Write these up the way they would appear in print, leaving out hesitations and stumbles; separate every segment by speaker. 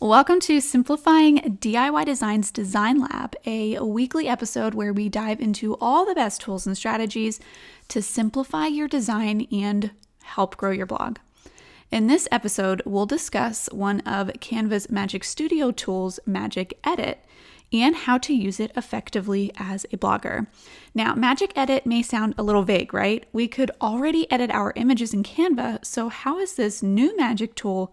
Speaker 1: Welcome to Simplifying DIY Design's Design Lab, a weekly episode where we dive into all the best tools and strategies to simplify your design and help grow your blog. In this episode, we'll discuss one of Canva's Magic Studio tools, Magic Edit, and how to use it effectively as a blogger. Now, Magic Edit may sound a little vague, right? We could already edit our images in Canva, so how is this new magic tool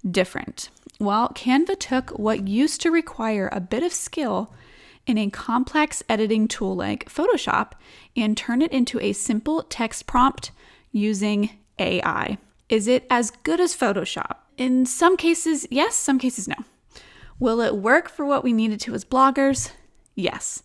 Speaker 1: different? Well, Canva took what used to require a bit of skill in a complex editing tool like Photoshop and turned it into a simple text prompt using AI. Is it as good as Photoshop? In some cases, yes, some cases, no. Will it work for what we needed to as bloggers? Yes.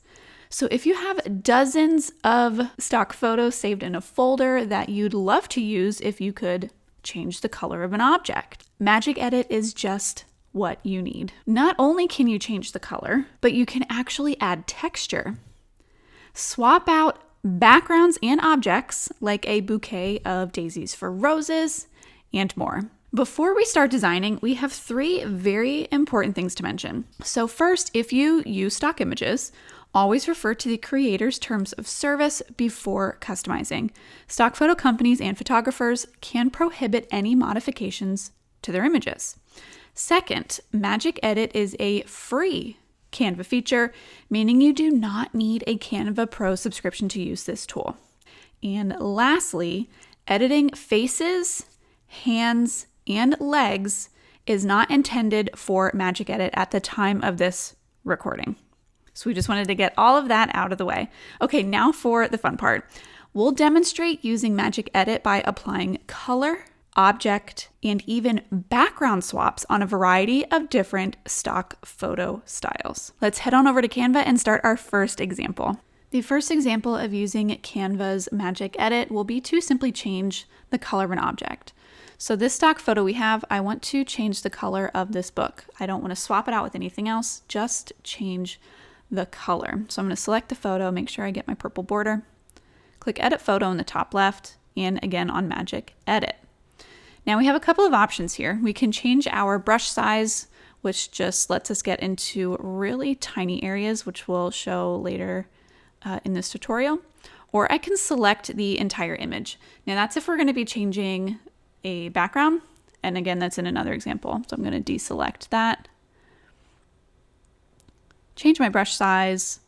Speaker 1: So if you have dozens of stock photos saved in a folder that you'd love to use if you could change the color of an object, Magic Edit is just what you need. Not only can you change the color, but you can actually add texture. Swap out backgrounds and objects like a bouquet of daisies for roses and more. Before we start designing, we have three very important things to mention. So first, if you use stock images, always refer to the creator's terms of service before customizing. Stock photo companies and photographers can prohibit any modifications to their images. Second, Magic Edit is a free Canva feature, meaning you do not need a Canva Pro subscription to use this tool. And lastly, editing faces, hands, and legs is not intended for Magic Edit at the time of this recording. So we just wanted to get all of that out of the way. Okay, now for the fun part. We'll demonstrate using Magic Edit by applying color, object, and even background swaps on a variety of different stock photo styles. Let's head on over to Canva and start our first example. The first example of using Canva's Magic Edit will be to simply change the color of an object. So this stock photo we have, I want to change the color of this book. I don't want to swap it out with anything else, just change the color. So I'm going to select the photo, make sure I get my purple border, click Edit Photo in the top left, and again on Magic Edit. Now we have a couple of options here. We can change our brush size, which just lets us get into really tiny areas, which we'll show later in this tutorial. Or I can select the entire image. Now that's if we're going to be changing a background. And again, that's in another example. So I'm going to deselect that. Change my brush size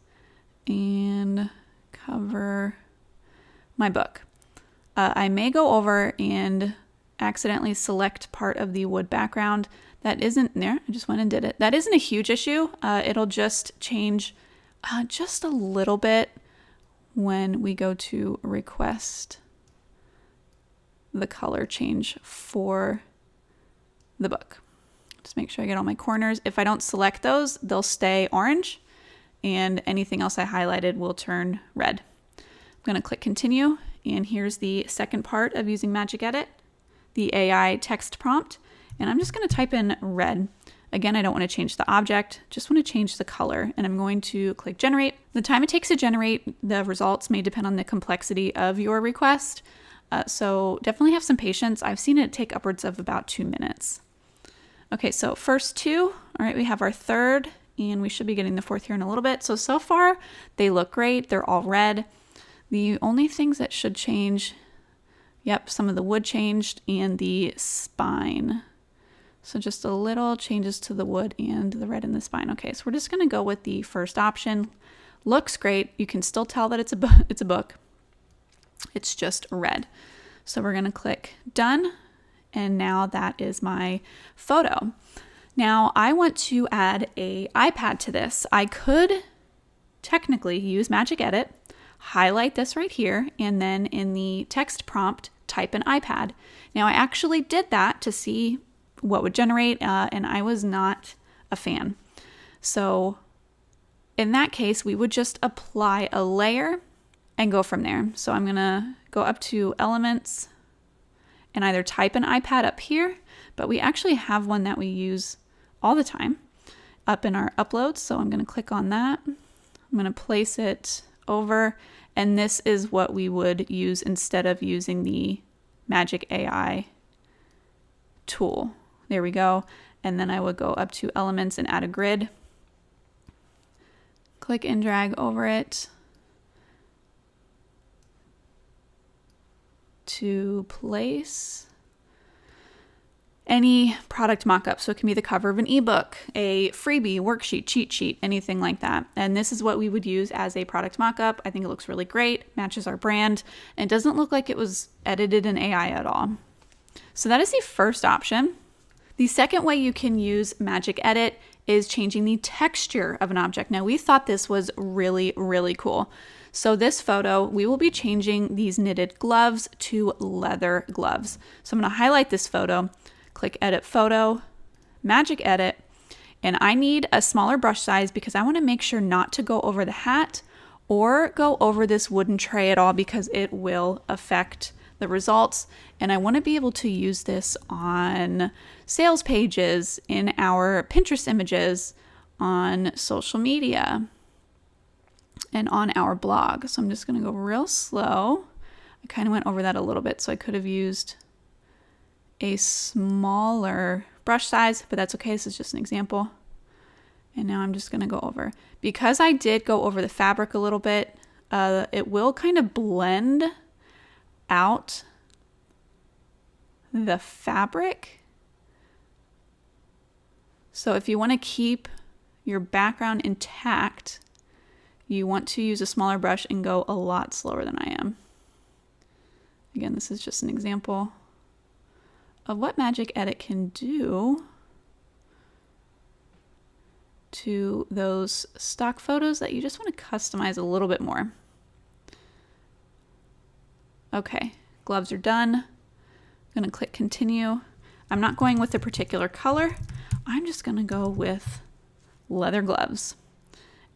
Speaker 1: and cover my book. I may go over and accidentally select part of the wood background that isn't there. I just went and did it. That isn't a huge issue. It'll just change just a little bit when we go to request the color change for the book. Just make sure I get all my corners. If I don't select those, they'll stay orange and anything else I highlighted will turn red. I'm going to click continue, and here's the second part of using Magic Edit, the AI text prompt, and I'm just going to type in red. Again, I don't want to change the object, just want to change the color, and I'm going to click generate. The time it takes to generate the results may depend on the complexity of your request, so definitely have some patience. I've seen it take upwards of about 2 minutes. Okay, so first two, all right, we have our third, and we should be getting the fourth here in a little bit. So far, they look great. They're all red. The only things that should change, yep, some of the wood changed and the spine. So just a little changes to the wood and the red in the spine. Okay, so we're just gonna go with the first option. Looks great. You can still tell that it's a book. It's just red. So we're gonna click done. And now that is my photo. Now I want to add an iPad to this. I could technically use Magic Edit, highlight this right here, and then in the text prompt, type an iPad. Now I actually did that to see what would generate, and I was not a fan. So in that case, we would just apply a layer and go from there. So I'm gonna go up to Elements, and either type an iPad up here, but we actually have one that we use all the time up in our uploads. So I'm going to click on that. I'm going to place it over, and this is what we would use instead of using the Magic AI tool. There we go. and then I would go up to elements and add a grid. Click and drag over it to place any product mockup. So it can be the cover of an ebook, a freebie, worksheet, cheat sheet, anything like that. And this is what we would use as a product mockup. I think it looks really great, matches our brand, and it doesn't look like it was edited in AI at all. So that is the first option. The second way you can use Magic Edit is changing the texture of an object. Now, we thought this was really, really cool. So this photo, we will be changing these knitted gloves to leather gloves. So I'm going to highlight this photo, click Edit Photo, Magic Edit, and I need a smaller brush size because I want to make sure not to go over the hat or go over this wooden tray at all because it will affect the results. And I want to be able to use this on sales pages, in our Pinterest images, on social media, and on our blog. So I'm just going to go real slow. I kind of went over that a little bit, so I could have used a smaller brush size, but that's okay. This is just an example. And now I'm just going to go over. Because I did go over the fabric a little bit, it will kind of blend out the fabric. So if you want to keep your background intact, you want to use a smaller brush and go a lot slower than I am. Again, this is just an example of what Magic Edit can do to those stock photos that you just want to customize a little bit more. Okay, gloves are done. I'm going to click continue. I'm not going with a particular color. I'm just going to go with leather gloves.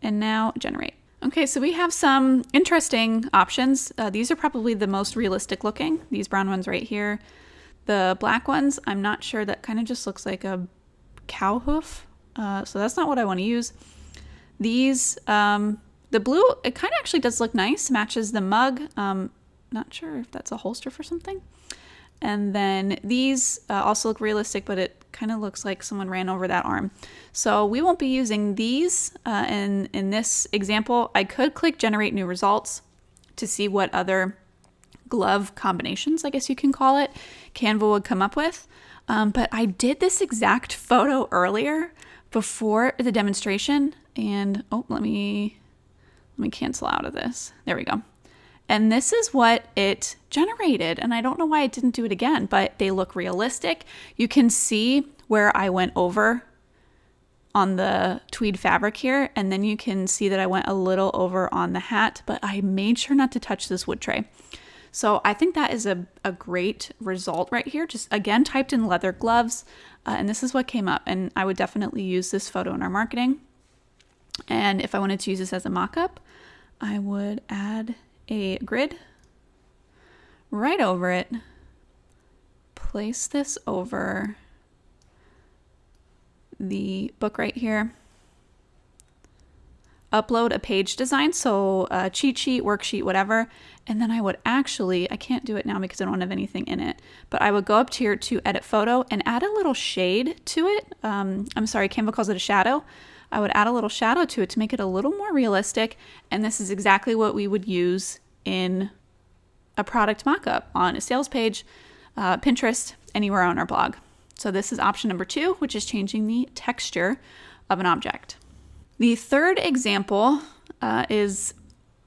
Speaker 1: And now generate. Okay, so we have some interesting options. These are probably the most realistic looking. These brown ones right here. The black ones, I'm not sure. That kind of just looks like a cow hoof. So that's not what I want to use. These, the blue, it kind of actually does look nice. Matches the mug. Not sure if that's a holster for something. And then these also look realistic, but it kind of looks like someone ran over that arm. So we won't be using these in this example. I could click generate new results to see what other glove combinations, I guess you can call it, Canva would come up with. But I did this exact photo earlier before the demonstration. And let me cancel out of this. There we go. And this is what it generated. And I don't know why it didn't do it again, but they look realistic. You can see where I went over on the tweed fabric here. And then you can see that I went a little over on the hat, but I made sure not to touch this wood tray. So I think that is a great result right here. Just again, typed in leather gloves. And this is what came up. And I would definitely use this photo in our marketing. And if I wanted to use this as a mock-up, I would add a grid right over it, place this over the book right here, upload a page design, so a cheat sheet, worksheet, whatever, and then I would actually, I can't do it now because I don't have anything in it, but I would go up here to edit photo and add a little shade to it. I'm sorry, Canva calls it a shadow. I would add a little shadow to it to make it a little more realistic. And this is exactly what we would use in a product mockup on a sales page, Pinterest, anywhere on our blog. So this is option number 2, which is changing the texture of an object. The third example is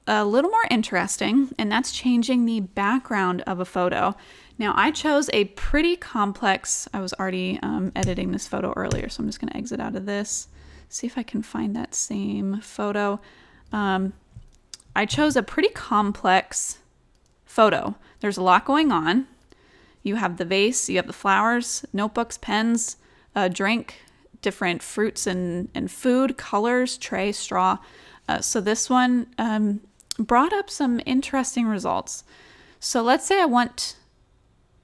Speaker 1: a little more interesting, and that's changing the background of a photo. Now, I chose a pretty complex, I was already editing this photo earlier, so I'm just going to exit out of this. See if I can find that same photo. I chose a pretty complex photo. There's a lot going on. You have the vase, you have the flowers, notebooks, pens, a drink, different fruits and food, colors, tray, straw. So this one brought up some interesting results. So let's say I want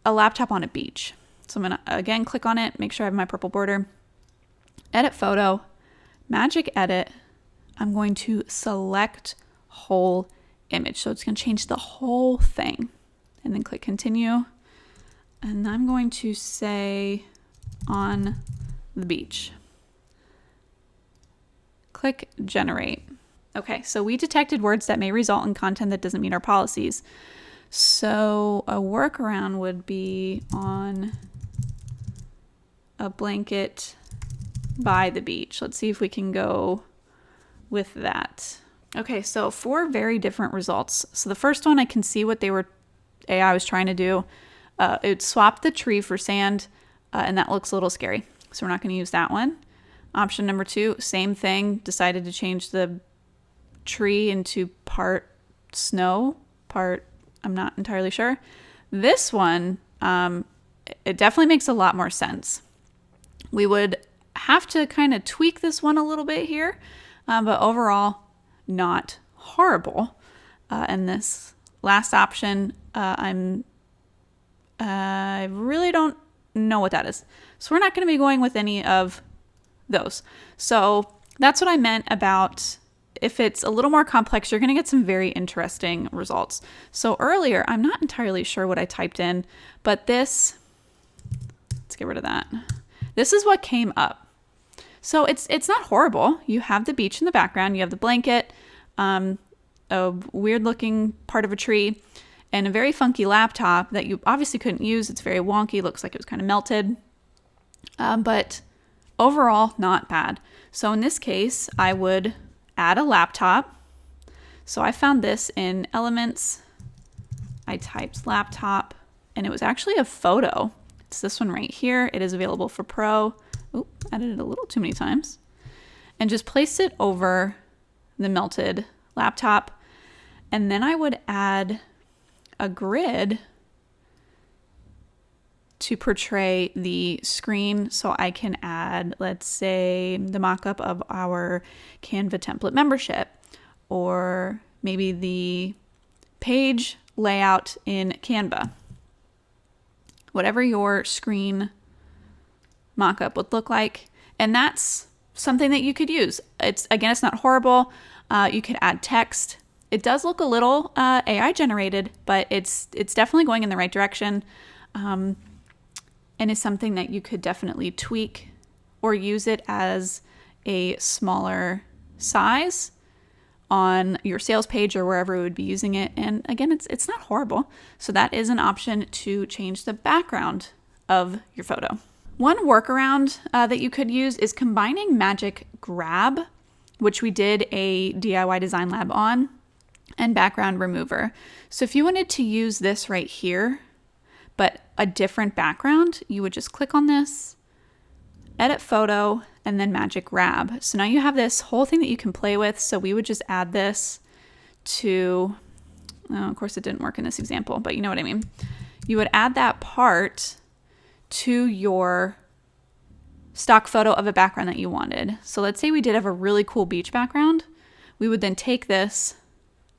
Speaker 1: a laptop on a beach. So I'm going to, again, click on it, make sure I have my purple border, edit photo, Magic Edit. I'm going to select whole image. So it's going to change the whole thing. And then click continue. And I'm going to say on the beach. Click generate. Okay, so we detected words that may result in content that doesn't meet our policies. So a workaround would be on a blanket by the beach. Let's see if we can go with that. Okay, so 4 very different results. So the first one, I can see what AI was trying to do. It swapped the tree for sand, and that looks a little scary. So we're not going to use that one. Option number 2, same thing, decided to change the tree into part snow, part I'm not entirely sure. This one, it definitely makes a lot more sense. We would have to kind of tweak this one a little bit here, but overall, not horrible. And this last option, I really don't know what that is. So we're not going to be going with any of those. So that's what I meant about if it's a little more complex, you're going to get some very interesting results. So earlier, I'm not entirely sure what I typed in, but let's get rid of that. This is what came up. So it's not horrible. You have the beach in the background, you have the blanket, a weird looking part of a tree, and a very funky laptop that you obviously couldn't use. It's very wonky, looks like it was kind of melted, but overall, not bad. So in this case, I would add a laptop. So I found this in Elements. I typed laptop, and it was actually a photo. It's this one right here. It is available for Pro. Oop, added it a little too many times. And just place it over the melted laptop. And then I would add a grid to portray the screen, so I can add, let's say, the mock-up of our Canva template membership, or maybe the page layout in Canva. Whatever your screen mock-up would look like. And that's something that you could use. It's not horrible. You could add text. It does look a little AI generated, but it's definitely going in the right direction. And is something that you could definitely tweak or use it as a smaller size on your sales page or wherever we would be using it. And again, it's not horrible. So that is an option to change the background of your photo. One workaround that you could use is combining Magic Grab, which we did a DIY design lab on, and background remover. So if you wanted to use this right here, but a different background, you would just click on this, edit photo, and then Magic Grab. So now you have this whole thing that you can play with. So we would just add this to, of course it didn't work in this example, but you know what I mean. You would add that part to your stock photo of a background that you wanted. So let's say we did have a really cool beach background. We would then take this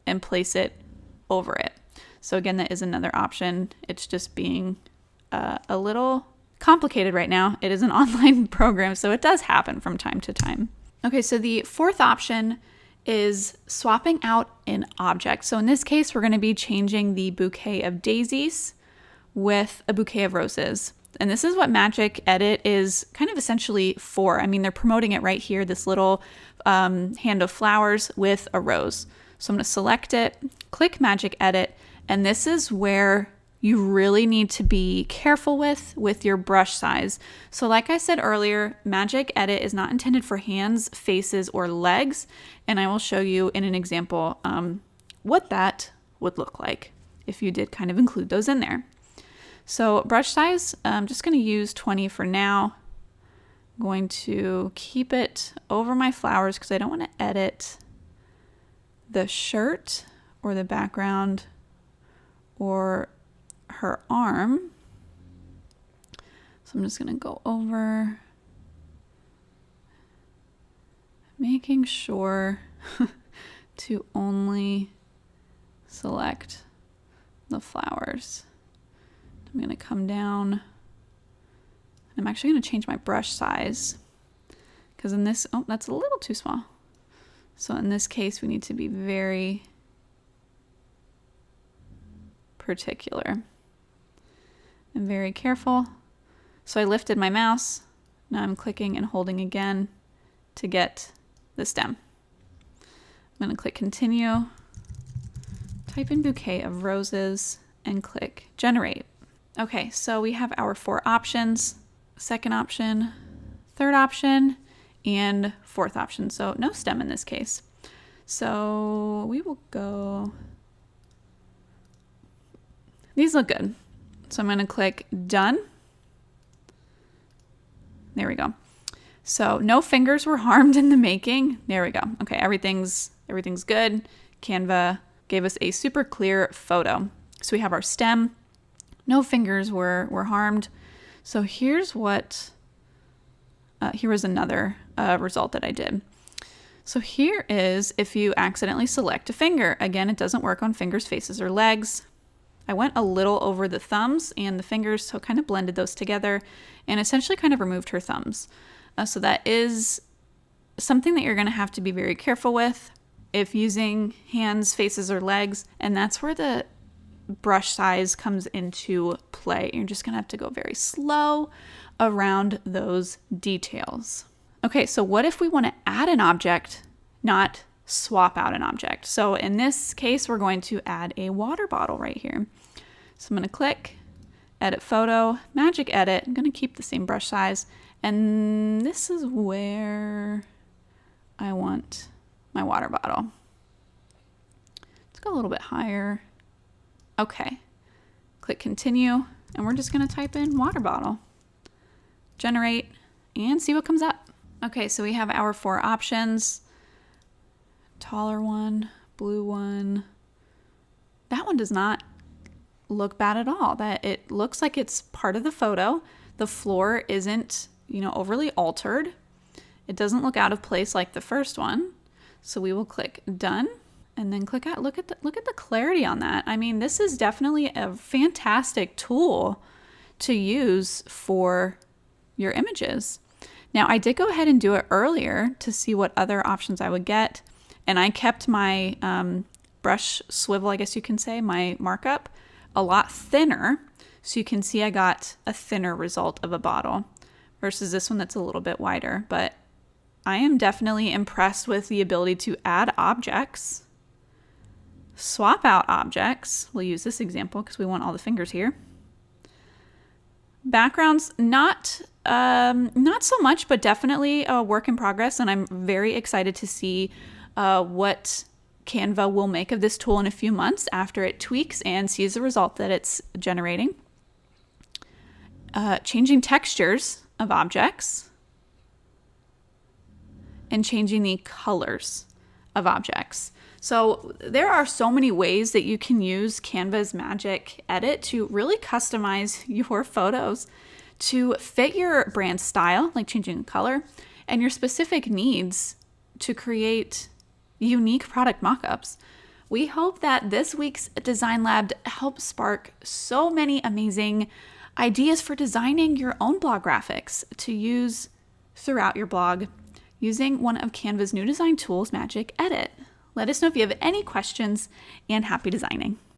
Speaker 1: and place it over it. So again, that is another option. It's just being a little complicated right now. It is an online program, so it does happen from time to time. Okay, so the fourth option is swapping out an object. So in this case, we're going to be changing the bouquet of daisies with a bouquet of roses. And this is what Magic Edit is kind of essentially for. I mean, they're promoting it right here, this little hand of flowers with a rose. So I'm going to select it, click Magic Edit, and this is where you really need to be careful with your brush size. So like I said earlier, Magic Edit is not intended for hands, faces, or legs, and I will show you in an example what that would look like if you did kind of include those in there. So brush size, I'm just going to use 20 for now. I'm going to keep it over my flowers because I don't want to edit the shirt or the background or her arm. So I'm just going to go over, making sure to only select the flowers. I'm going to come down. I'm actually going to change my brush size because in this, oh, that's a little too small. So in this case, we need to be very particular and very careful. So I lifted my mouse Now I'm clicking and holding again to get the stem. I'm going to click continue, type in bouquet of roses, and click generate. Okay, so we have our 4 options, second option, third option, and fourth option. So no stem in this case. So we will go, these look good. So I'm going to click done. There we go. So no fingers were harmed in the making. There we go. Okay, everything's good. Canva gave us a super clear photo. So we have our stem. No fingers were harmed. So here's what, here was another result that I did. So here is if you accidentally select a finger. Again, it doesn't work on fingers, faces, or legs. I went a little over the thumbs and the fingers, so kind of blended those together and essentially kind of removed her thumbs. So that is something that you're going to have to be very careful with if using hands, faces, or legs. And that's where the brush size comes into play. You're just going to have to go very slow around those details. Okay, so what if we want to add an object, not swap out an object? So in this case, we're going to add a water bottle right here. So I'm going to click, edit photo, magic edit. I'm going to keep the same brush size. And this is where I want my water bottle. Let's go a little bit higher. Okay, click continue, and we're just going to type in water bottle, generate, and see what comes up. Okay, so we have our 4 options. Taller one, blue one. That one does not look bad at all. That it looks like it's part of the photo. The floor isn't, overly altered. It doesn't look out of place like the first one. So we will click done and then click out. Look at the clarity on that. I mean, this is definitely a fantastic tool to use for your images. Now, I did go ahead and do it earlier to see what other options I would get. And I kept my brush swivel, I guess you can say, my markup, a lot thinner. So you can see I got a thinner result of a bottle versus this one that's a little bit wider. But I am definitely impressed with the ability to add objects, swap out objects. We'll use this example because we want all the fingers here. Backgrounds, not so much, but definitely a work in progress. And I'm very excited to see what Canva will make of this tool in a few months after it tweaks and sees the result that it's generating. Changing textures of objects and changing the colors of objects. So there are so many ways that you can use Canva's Magic Edit to really customize your photos to fit your brand style, like changing the color, and your specific needs to create unique product mockups. We hope that this week's Design Lab helps spark so many amazing ideas for designing your own blog graphics to use throughout your blog using one of Canva's new design tools, Magic Edit. Let us know if you have any questions, and happy designing.